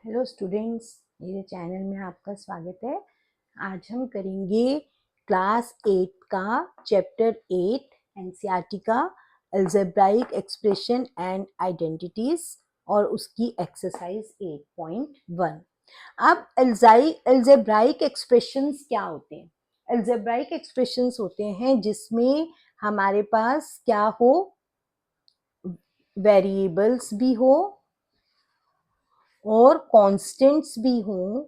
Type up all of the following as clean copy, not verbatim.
Hello students, मेरे channel में आपका स्वागत है। आज हम करेंगे क्लास 8 का चैप्टर 8 एनसीईआरटी का अलजेब्राइक एक्सप्रेशन एंड आइडेंटिटीज और उसकी एक्सरसाइज 8.1। अब अलजेब्राइक एक्सप्रेशंस क्या होते हैं? अलजेब्राइक एक्सप्रेशंस होते हैं जिसमें हमारे पास क्या हो, वेरिएबल्स भी हो और कांस्टेंट्स भी हों,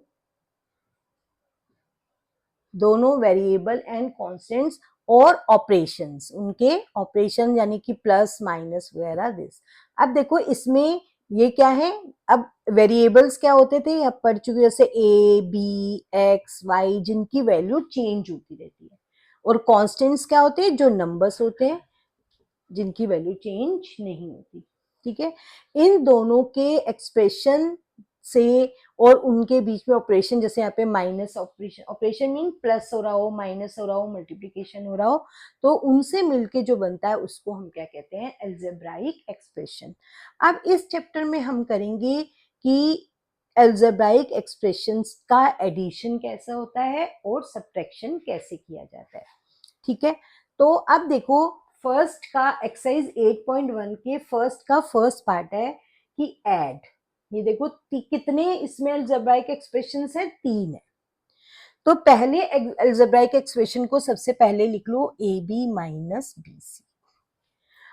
दोनों वेरिएबल एंड कांस्टेंट्स, और ऑपरेशंस, उनके ऑपरेशन यानी कि प्लस माइनस वगैरह दिस। अब देखो इसमें ये क्या है, अब वेरिएबल्स क्या होते थे अब पढ़ चुके, जैसे ए बी एक्स वाई, जिनकी वैल्यू चेंज होती रहती है, और कांस्टेंट्स क्या होते हैं, जो नंबर्स होते हैं जिनकी वैल्यू चेंज नहीं होती। ठीक है, इन दोनों के एक्सप्रेशन से और उनके बीच में ऑपरेशन, जैसे यहाँ पे minus operation, operation mean plus हो रहा हो, माइनस हो रहा हो, मल्टीप्लिकेशन हो रहा हो, तो उनसे मिलके जो बनता है उसको हम क्या कहते हैं, अलजेब्राइक एक्सप्रेशन। अब इस चैप्टर में हम करेंगे कि अलजेब्राइक एक्सप्रेशंस का एडिशन कैसा होता है और सब्ट्रैक्शन कैसे किया जाता है। ठीक है, तो अब देखो फर्स्ट का एक्सरसाइज 8.1 के फर्स्ट का फर्स्ट पार्ट है कि ऐड। ये देखो कितने इसमें अलजेब्राइक एक्सप्रेशंस है, 3 है। तो पहले अलजेब्राइक एक्सप्रेशन को सबसे पहले लिख लो A B minus B C.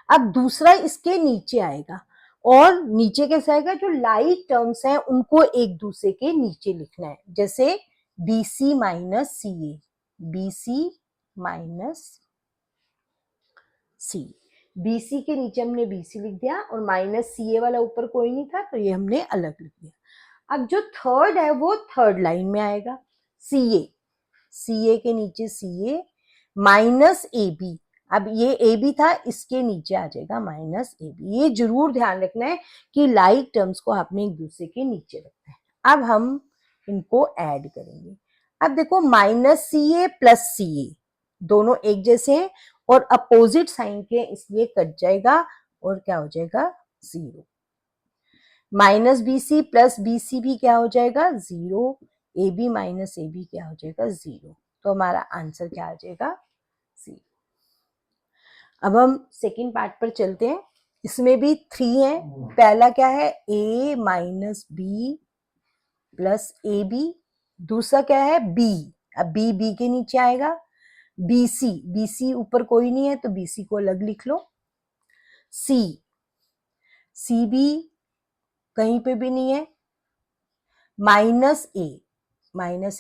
अब दूसरा इसके नीचे आएगा, और नीचे कैसे आएगा, जो लाइक टर्म्स हैं उनको एक दूसरे के नीचे लिखना है, जैसे बी सी माइनस सी ए, बी सी माइनस सी। बीसी के नीचे हमने बीसी लिख दिया और माइनस सी ए वाला ऊपर कोई नहीं था तो ये हमने अलग लिख दिया। अब जो थर्ड है वो थर्ड लाइन में आएगा, सी ए, सी ए के नीचे सी ए माइनस ए बी। अब ये ए बी था, इसके नीचे आ जाएगा माइनस ए बी। ये जरूर ध्यान रखना है कि लाइक टर्म्स को आपने एक दूसरे के नीचे रखना है। अब हम इनको ऐड करेंगे। अब देखो माइनस सी ए प्लस सी ए दोनों एक जैसे हैं और अपोजिट साइन के, इसलिए कट जाएगा और क्या हो जाएगा, 0। Minus B C plus B C भी क्या हो जाएगा, 0। A B minus A B क्या हो जाएगा, 0। तो हमारा आंसर क्या आ जाएगा, 0। अब हम सेकेंड पार्ट पर चलते हैं। इसमें भी 3 है। पहला क्या है, a minus B plus A B. दूसरा क्या है, b। अब b के नीचे आएगा, बी सी ऊपर कोई नहीं है तो बी सी को अलग लिख लो। सी बी कहीं पे भी नहीं है, माइनस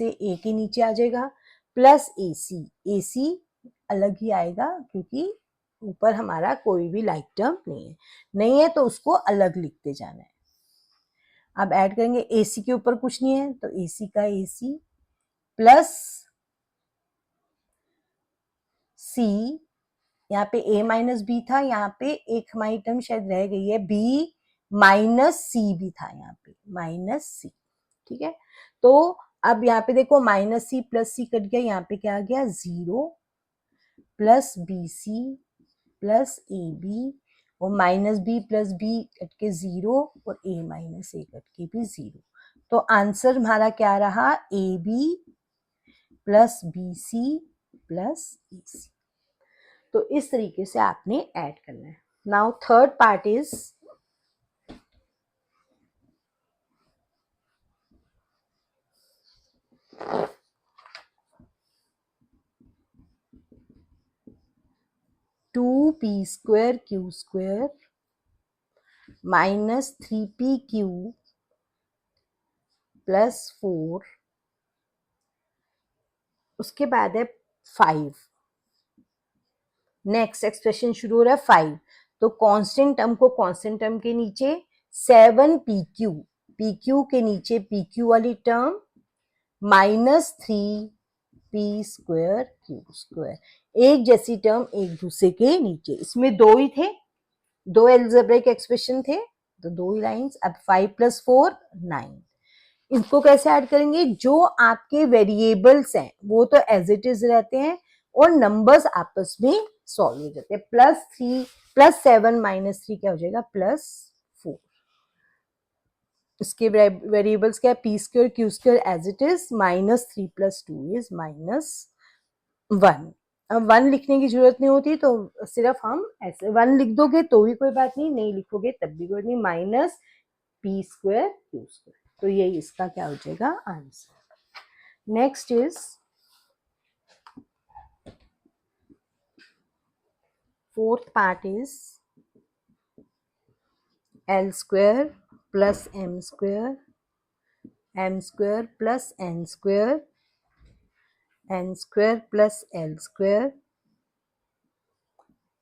ए के नीचे आ जाएगा, प्लस ए सी अलग ही आएगा क्योंकि ऊपर हमारा कोई भी लाइक टर्म नहीं है तो उसको अलग लिखते जाना है। अब ऐड करेंगे, ए सी के ऊपर कुछ नहीं है तो ए सी का ए सी प्लस सी, यहाँ पे a माइनस बी था, यहाँ पे एक हमारी टर्म शायद रह गई है, b माइनस सी भी था, यहाँ पे माइनस सी। ठीक है, तो अब यहाँ पे देखो minus C plus C cut गया, यहाँ पे क्या आ गया, 0 plus B C plus A B, और minus B plus B cut के 0 और a माइनस ए कट के भी 0। तो आंसर हमारा क्या रहा, A B plus B C plus A C. तो इस तरीके से आपने ऐड करना है। Now third part is two P square Q square minus 3p Q plus 4, उसके बाद है 5। नेक्स्ट एक्सप्रेशन शुरू हो रहा है 5, तो कांस्टेंट टर्म को कांस्टेंट टर्म के नीचे, 7pq, pq के नीचे pq वाली term minus 3p square Q square, एक जैसी टर्म एक दूसरे के नीचे। इसमें दो ही थे, दो अलजेब्रिक एक्सप्रेशन थे तो दो ही लाइंस। अब 5 प्लस 4 9। इसको कैसे ऐड करेंगे, जो आपके वेरिएबल्स हैं वो तो एज इट इज रहते हैं और नंबर्स आपस में सॉल्व हो जाते हैं। +3 +7 -3 क्या हो जाएगा, +4। इसके वेरिएबल्स क्या है, P square Q square as it is, -3 + 2 is -1। अब 1 लिखने की जरूरत नहीं होती, तो सिर्फ हम ऐसे 1 लिख दोगे तो भी कोई बात नहीं, नहीं लिखोगे तब भी कोई नहीं, -p स्क्वायर क्यू स्क्वायर। तो यही इसका क्या हो जाएगा answer. Next is fourth part is L square plus M square, M square plus N square, N square plus L square,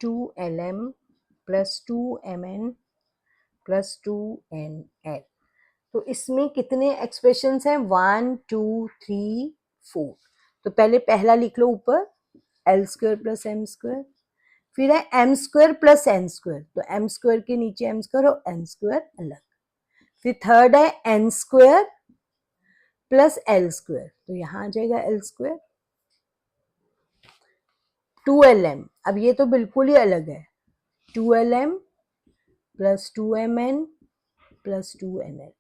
2LM plus 2MN plus 2NL। तो इसमें कितने एक्सप्रेशंस हैं, 1 2 3 4। तो पहले पहला लिख लो ऊपर, L square plus M square, फिर है M square plus N square, तो M square के नीचे M square और N square अलग। फिर थर्ड है N square plus L square, तो यहां आ जाएगा L square। 2LM, अब ये तो बिल्कुल ही अलग है, 2LM plus 2MN plus 2NL,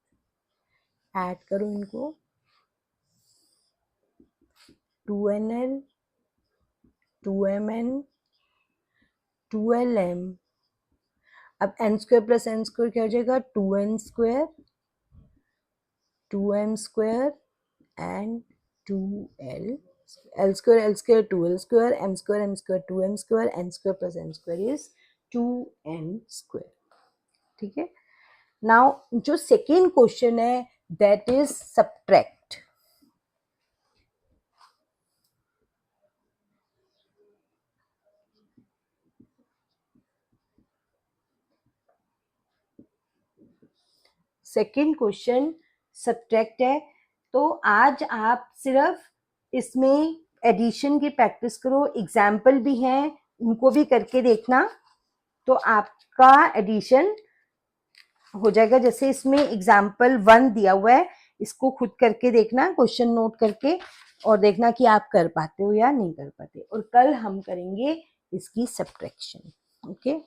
add करो इनको, 2NL 2MN 2LM, अब N square plus N square क्या हो जाएगा, 2N square 2M square and 2L, L square 2L square, M square 2M square, N square plus N square is 2N square। ठीक है। Now जो second question है that is subtract. Second question subtract है, तो आज आप सिर्फ इसमें एडिशन की प्रैक्टिस करो, एग्जाम्पल भी हैं उनको भी करके देखना, तो आपका एडिशन हो जाएगा। जैसे इसमें एग्जाम्पल 1 दिया हुआ है, इसको खुद करके देखना, क्वेश्चन नोट करके, और देखना कि आप कर पाते हो या नहीं कर पाते, और कल हम करेंगे इसकी सब्ट्रैक्शन। ओके।